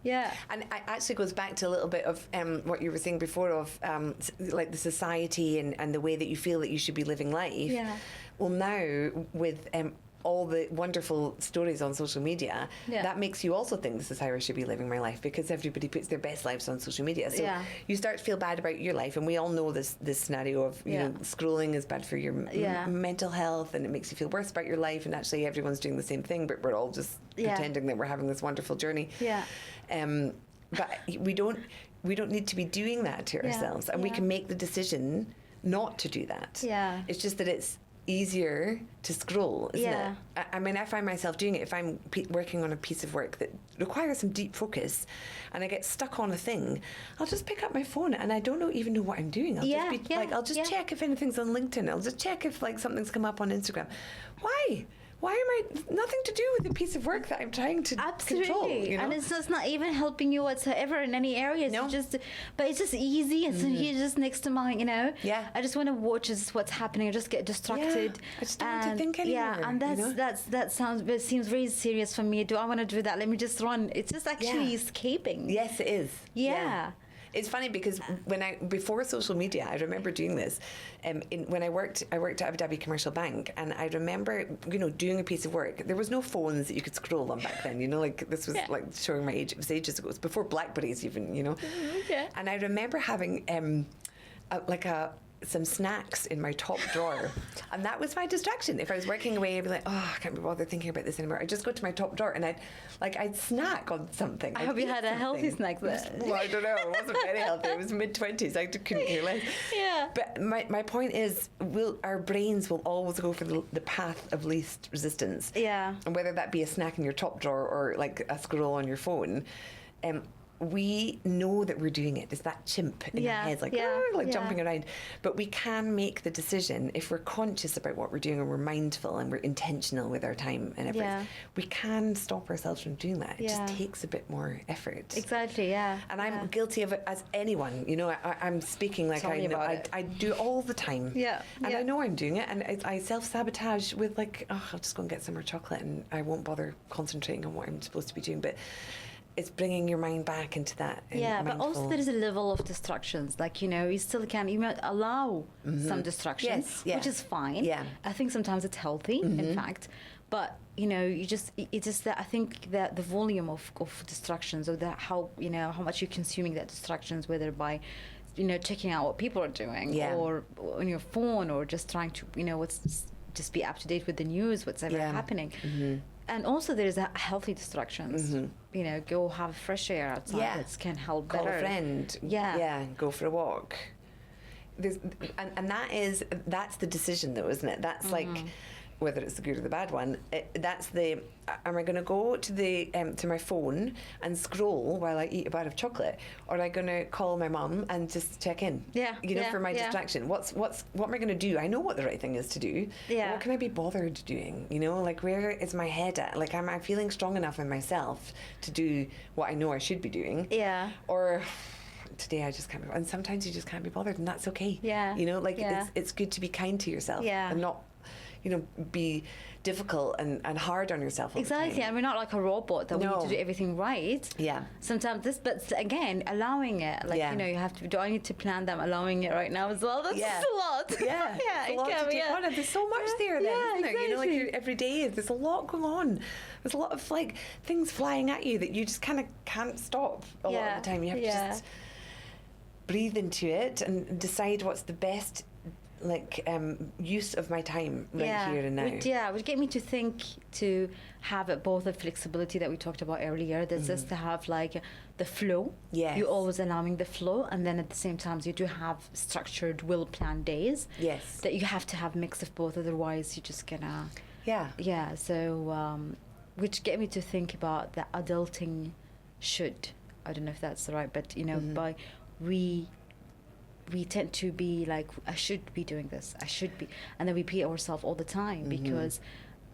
Yeah. And it actually goes back to a little bit of what you were saying before of like the society and the way that you feel that you should be living life. Yeah. Well, now with all the wonderful stories on social media, that makes you also think this is how I should be living my life because everybody puts their best lives on social media. So you start to feel bad about your life, and we all know this scenario of you know scrolling is bad for your mental health, and it makes you feel worse about your life. And actually, everyone's doing the same thing, but we're all just pretending that we're having this wonderful journey. Yeah. But we don't need to be doing that to ourselves, and we can make the decision not to do that. Yeah. It's just that it's easier to scroll, isn't it? I mean, I find myself doing it if I'm working on a piece of work that requires some deep focus and I get stuck on a thing. I'll just pick up my phone and I don't even know what I'm doing. I'll just check if anything's on LinkedIn. I'll just check if like something's come up on Instagram. Why am I nothing to do with the piece of work that I'm trying to control? You know? And it's just not even helping you whatsoever in any areas. No. But it's just easy. And so you're just next to mine, Yeah. I just want to watch what's happening. I just get distracted. Yeah. I just don't want to think anymore. Yeah, and that seems very serious for me. Do I want to do that? Let me just run. It's just actually escaping. Yes, it is. Yeah. It's funny because before social media, I remember doing this. When I worked at Abu Dhabi Commercial Bank, and I remember, doing a piece of work. There was no phones that you could scroll on back then. Like this was like showing my age. It was ages ago. It was before BlackBerries even. Yeah. And I remember having some snacks in my top drawer, and that was my distraction. If I was working away, I'd be like, I can't be bothered thinking about this anymore. I'd just go to my top drawer and I'd snack on something. I hope you had a healthy snack there. Well, I don't know. It wasn't very healthy. It was mid-20s. I couldn't care less. Yeah. But my point is, our brains will always go for the path of least resistance. Yeah. And whether that be a snack in your top drawer or like a scroll on your phone, we know that we're doing it. It's that chimp in our heads, jumping around. But we can make the decision if we're conscious about what we're doing and we're mindful and we're intentional with our time and everything. Yeah. We can stop ourselves from doing that. It just takes a bit more effort. Exactly, yeah. And I'm guilty of it as anyone. I'm speaking like I do it all the time. Yeah. And I know I'm doing it, and I self-sabotage with I'll just go and get some more chocolate and I won't bother concentrating on what I'm supposed to be doing. But it's bringing your mind back into that. But also there is a level of distractions. You still you might allow some distractions, which is fine. Yeah. I think sometimes it's healthy, in fact. But it's just that I think that the volume of distractions, or that how much you're consuming that distractions, whether by checking out what people are doing, or on your phone, or just trying to just be up to date with the news, what's ever happening. And also there's a healthy distractions. Go have fresh air outside. That can help Call better. a friend. Yeah. Go for a walk. And that's the decision though, isn't it? That's like, whether it's the good or the bad one, am I going to go to my phone and scroll while I eat a bar of chocolate, or am I going to call my mum and just check in? For my distraction. What am I going to do? I know what the right thing is to do. Yeah. What can I be bothered doing? Where is my head at? Am I feeling strong enough in myself to do what I know I should be doing? Yeah. Or today I just can't be, and sometimes you just can't be bothered, and that's okay. Yeah. You know, like Yeah. it's good to be kind to yourself. Yeah. And not, you know, be difficult and hard on yourself all the Exactly, time. and we're not like a robot that we No. need to do everything right. Yeah. Sometimes but again, allowing it, like, Yeah. you know, you have to, do I need to plan them allowing it right now as well? That's Yeah. a lot. Yeah, yeah, it's a lot it to can be, take yeah. on, and there's so much there then, Yeah, isn't there? You know, like exactly. every day, there's a lot going on. There's a lot of like things flying at you that you just kind of can't stop a lot of the time. You have to just breathe into it and decide what's the best use of my time here and now. Which get me to think to have it both the flexibility that we talked about earlier. There's just to have like the flow. Yes. You're always allowing the flow, and then at the same time you do have structured, well-planned days. Yes. That you have to have mix of both, otherwise you're just gonna. Yeah. Yeah. So, which get me to think about that adulting should. I don't know if that's right, but you know, by we tend to be like, I should be doing this, I should be, and then we repeat ourselves all the time because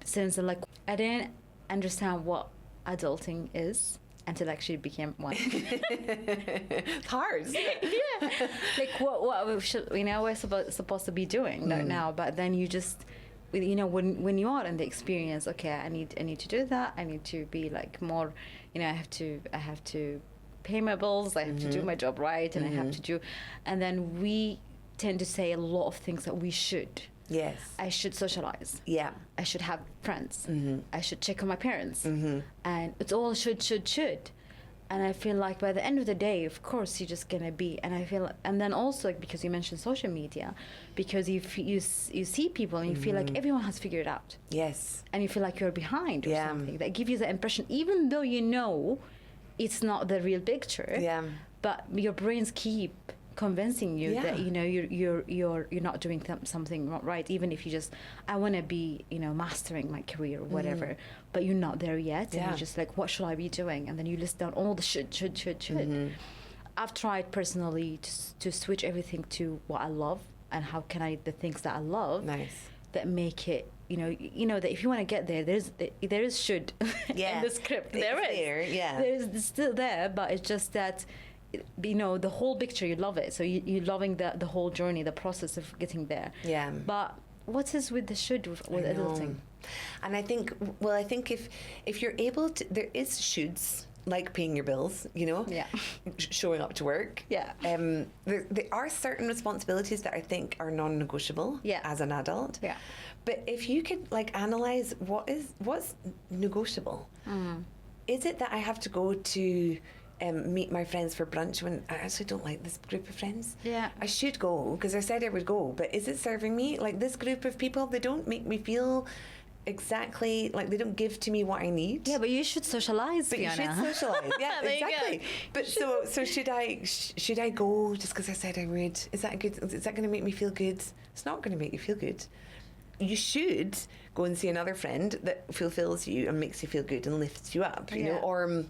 since like I didn't understand what adulting is until I actually became one. It's hard. Yeah, like what we should, you know, we're supposed to be doing not now, but then you just, you know, when you are in the experience, okay, I need to do that, I need to be like more, you know, I have to pay my bills, I have to do my job right, and I have to do, and then we tend to say a lot of things that we should. Yes. I should socialize. Yeah. I should have friends. I should check on my parents. And it's all should. And I feel like by the end of the day, of course, you're just gonna be. And I feel, and then also because you mentioned social media, because you see people and you feel like everyone has figured it out. Yes. And you feel like you're behind or something. That gives you the impression, even though you know it's not the real picture. Yeah. But your brains keep convincing you that, you know, you're not doing something not right, even if you just, I want to be, you know, mastering my career or whatever, but you're not there yet, and you're just like, what should I be doing? And then you list down all the should. I've tried personally to switch everything to what I love, and how can I, the things that I love that make it, you know that if you want to get there, there is should in the script. There's still there, but it's just that, you know, the whole picture, you love it, so you're loving the whole journey, the process of getting there. But what is with the should with adulting? And I think if you're able to, there is shoulds, like paying your bills, you know, showing up to work. There are certain responsibilities that I think are non-negotiable as an adult. But if you could like analyze what's negotiable, is it that I have to go to meet my friends for brunch when I actually don't like this group of friends? I should go because I said I would go, but is it serving me? Like, this group of people, they don't make me feel exactly like, they don't give to me what I need. But you should socialize, but Fiona. You should socialize. Exactly. But so should I go just because I said I would? Is that good? Is that going to make me feel good? It's not going to make you feel good. You should go and see another friend that fulfills you and makes you feel good and lifts you up, you know. Or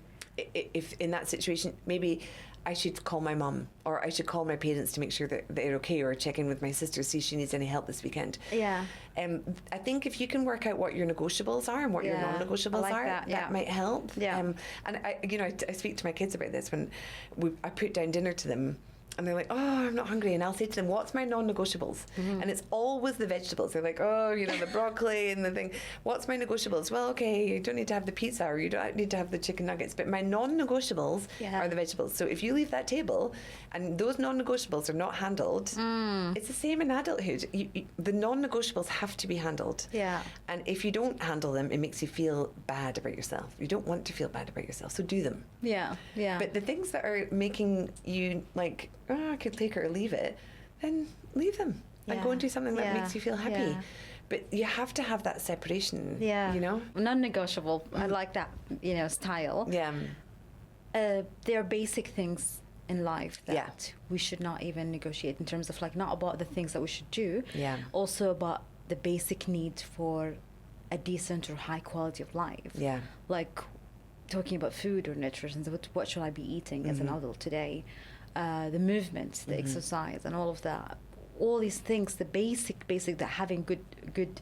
if in that situation, maybe I should call my mum, or I should call my parents to make sure that they're okay, or check in with my sister, see if she needs any help this weekend. I think if you can work out what your negotiables are and what your non-negotiables are, that might help. And I speak to my kids about this when I put down dinner to them. And they're like, oh, I'm not hungry. And I'll say to them, what's my non-negotiables? And it's always the vegetables. They're like, oh, you know, the broccoli and the thing. What's my negotiables? Well, okay, you don't need to have the pizza, or you don't need to have the chicken nuggets. But my non-negotiables are the vegetables. So if you leave that table and those non-negotiables are not handled, it's the same in adulthood. The non-negotiables have to be handled. And if you don't handle them, it makes you feel bad about yourself. You don't want to feel bad about yourself, so do them. But the things that are making you like, oh, I could take it or leave it, then leave them and go and do something that makes you feel happy. But you have to have that separation, you know? Non-negotiable. I like that, you know, style. There are basic things in life that we should not even negotiate, in terms of like, not about the things that we should do, also about the basic needs for a decent or high quality of life. Like talking about food or nutrition, what should I be eating as an adult today? The movement, the exercise, and all of that. All these things, the basic that having good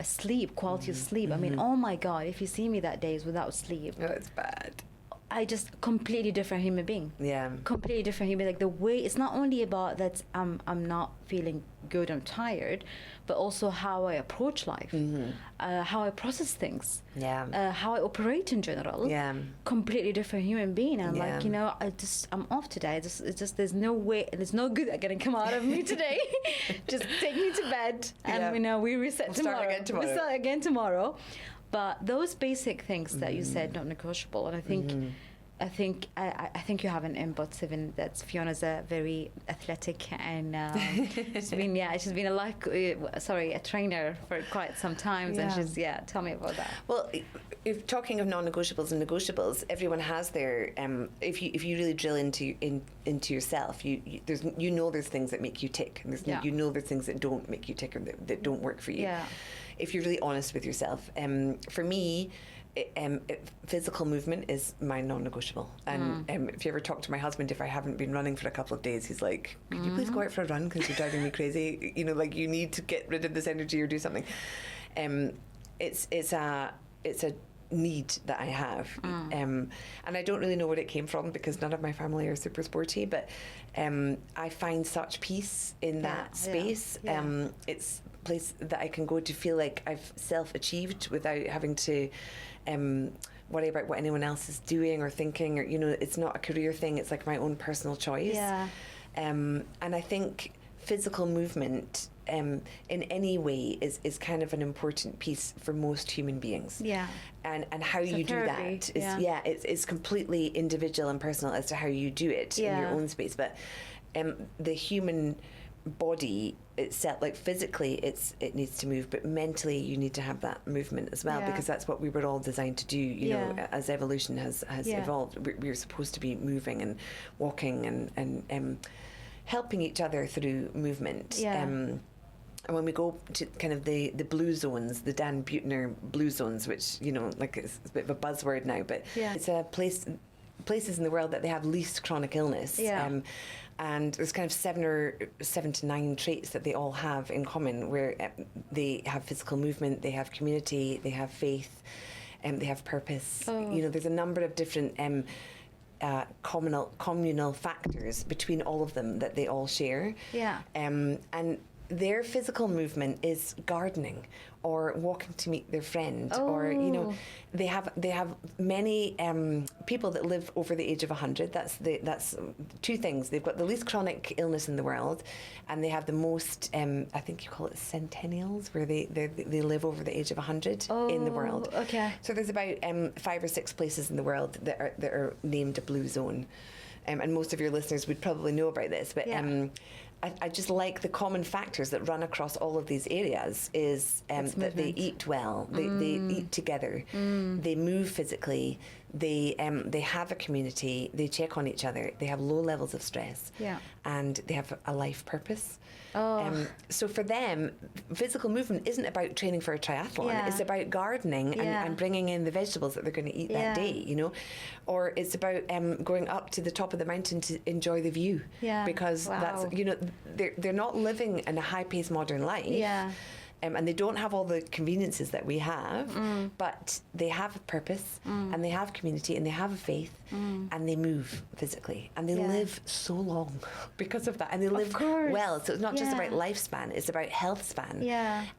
sleep, quality of sleep. I mean, oh my God, if you see me that days without sleep, it's bad. I just completely different human being. Yeah. Completely different human. Like the way, it's not only about that I'm not feeling good, I'm tired, but also how I approach life, how I process things, how I operate in general. Yeah. Completely different human being. I'm Yeah. like, you know, I'm off today. It's just there's no way, there's no good that gonna come out of me today. Just take me to bed, and you know, we reset tomorrow. We start again tomorrow. But those basic things that you said, not negotiable, and I think I think you have an input, Stephen. That Fiona's a very athletic, and she's been a trainer for quite some time, and she's tell me about that. Well, if talking of non-negotiables and negotiables, everyone has their if you really drill into yourself, there's things that make you tick, and there's things that don't make you tick or that don't work for you. Yeah. If you're really honest with yourself, for me, physical movement is my non-negotiable. And if you ever talk to my husband, if I haven't been running for a couple of days, he's like, "Can you please go out for a run because you're driving me crazy? You know, like you need to get rid of this energy or do something." It's a need that I have, and I don't really know where it came from because none of my family are super sporty, but I find such peace in that space. It's a place that I can go to feel like I've self-achieved without having to worry about what anyone else is doing or thinking, or, you know, it's not a career thing, it's like my own personal choice. And I think physical movement in any way is kind of an important piece for most human beings. And how you do that is it's completely individual and personal as to how you do it in your own space. But the human body itself, like physically it needs to move, but mentally you need to have that movement as well, because that's what we were all designed to do, you know, as evolution has evolved. We're supposed to be moving and walking and helping each other through movement. And when we go to kind of the blue zones, the Dan Buettner blue zones, which, you know, like it's a bit of a buzzword now, but it's a places in the world that they have least chronic illness. And there's kind of 7 to 9 traits that they all have in common, where they have physical movement, they have community, they have faith, and they have purpose. You know, there's a number of different communal factors between all of them that they all share. And their physical movement is gardening or walking to meet their friend, or, you know, they have many people that live over the age of 100. That's two things. They've got the least chronic illness in the world, and they have the most, I think you call it centennials, where they live over the age of 100 in the world. So there's about 5 or 6 places in the world that are named a blue zone, and most of your listeners would probably know about this, but I just like the common factors that run across all of these areas is that they eat well, they eat together, they move physically, they have a community, they check on each other, they have low levels of stress, and they have a life purpose. So for them, physical movement isn't about training for a triathlon. It's about gardening and bringing in the vegetables that they're going to eat that day, you know, or it's about going up to the top of the mountain to enjoy the view, because that's, you know, they're not living in a high-paced modern life. And they don't have all the conveniences that we have, but they have a purpose, and they have community, and they have a faith, and they move physically, and they live so long because of that, and they live well. So it's not just about lifespan; it's about health span.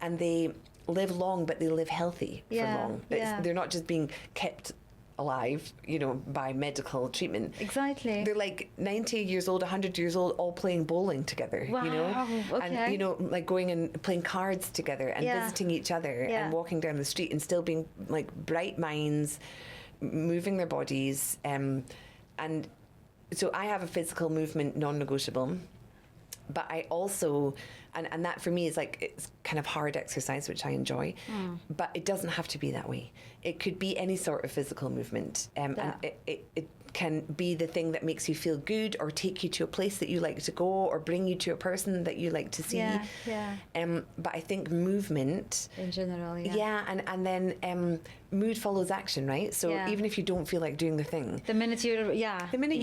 And they live long, but they live healthy for long. They're not just being kept alive, you know, by medical treatment. Exactly. They're like 90 years old, 100 years old, all playing bowling together, you know, and, you know, like going and playing cards together and visiting each other and walking down the street and still being like bright minds, moving their bodies. And so I have a physical movement non-negotiable, but I also, and that for me is like, it's kind of hard exercise, which I enjoy, but it doesn't have to be that way. It could be any sort of physical movement, and it can be the thing that makes you feel good, or take you to a place that you like to go, or bring you to a person that you like to see. But I think movement in general, and then mood follows action, right? So even if you don't feel like doing the thing, the minute you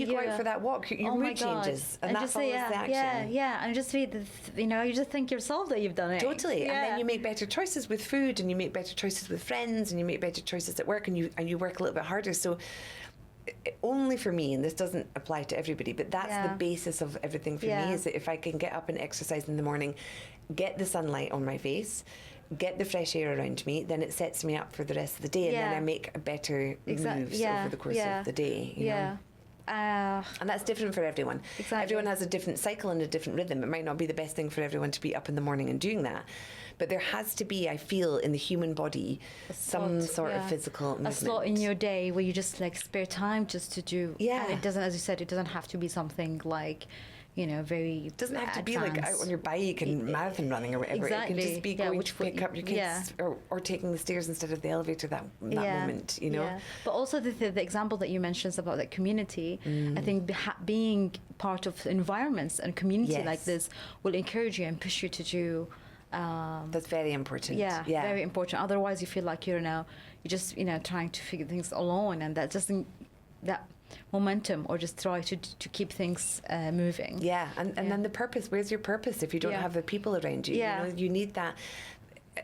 go out for that walk, your mood changes, and that follows the action. And just you know, you just think yourself that you've done it. Totally. And then you make better choices with food, and you make better choices with friends, and you make better choices at work, and you work a little bit harder. So only for me, and this doesn't apply to everybody, but that's the basis of everything for me, is that if I can get up and exercise in the morning, get the sunlight on my face, get the fresh air around me, then it sets me up for the rest of the day, and then I make a better moves over the course of the day, you know? And that's different for everyone. Exactly. Everyone has a different cycle and a different rhythm. It might not be the best thing for everyone to be up in the morning and doing that, but there has to be, I feel, in the human body, some sort of physical movement. A slot in your day where you just like spare time just to do. And it doesn't, as you said, it doesn't have to be something like, you know, very It doesn't have to advanced. be like out on your bike and marathon running or whatever. Exactly. It can just be going to pick up your kids or taking the stairs instead of the elevator that moment, you know? Yeah. But also the example that you mentioned about that community, I think being part of environments and community like this will encourage you and push you to do. That's very important. Yeah, very important. Otherwise, you feel like you're just trying to figure things alone, and that doesn't momentum, or just try to keep things moving. Yeah, and then the purpose. Where's your purpose if you don't have the people around you? Yeah. You know, you need that.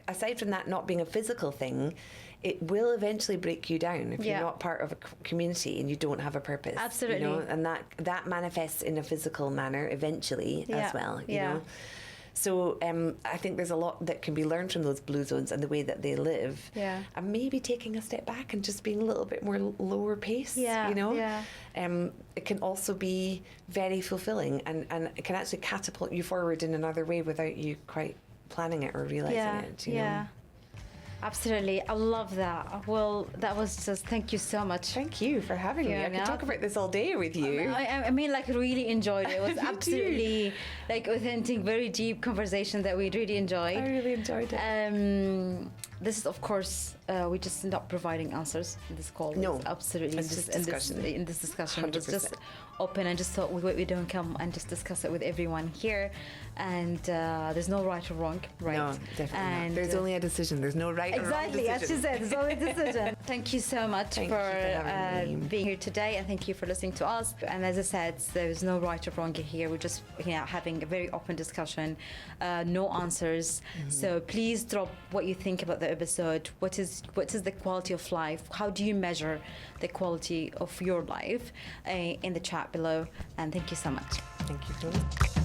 Aside from that not being a physical thing, it will eventually break you down if you're not part of a community and you don't have a purpose. Absolutely. You know? And that manifests in a physical manner eventually as well. You know. So I think there's a lot that can be learned from those blue zones and the way that they live. Yeah. And maybe taking a step back and just being a little bit more lower pace. Yeah. You know. Yeah. It can also be very fulfilling and it can actually catapult you forward in another way without you quite planning it or realizing it. You know? Absolutely. I love that. Well, that was just, thank you so much. Thank you for having me. I could talk about this all day with you. I mean, like, really enjoyed it. It was absolutely like authentic, very deep conversation that we really enjoyed. I really enjoyed it. This is, of course, we just not providing answers in this call. No, it's absolutely it's just discussion. In this discussion. 100%. It's just open, and just thought we don't come and just discuss it with everyone here. And there's no right or wrong, right? No, definitely and, not. There's only a decision. There's no right or wrong exactly, decision. as she said, there's only a decision. Thank you so much for being here today, and thank you for listening to us. And as I said, there's no right or wrong here. We're just having a very open discussion, no answers. So please drop what you think about the episode. What is the quality of life? How do you measure the quality of your life in the chat below? And thank you so much. Thank you so much.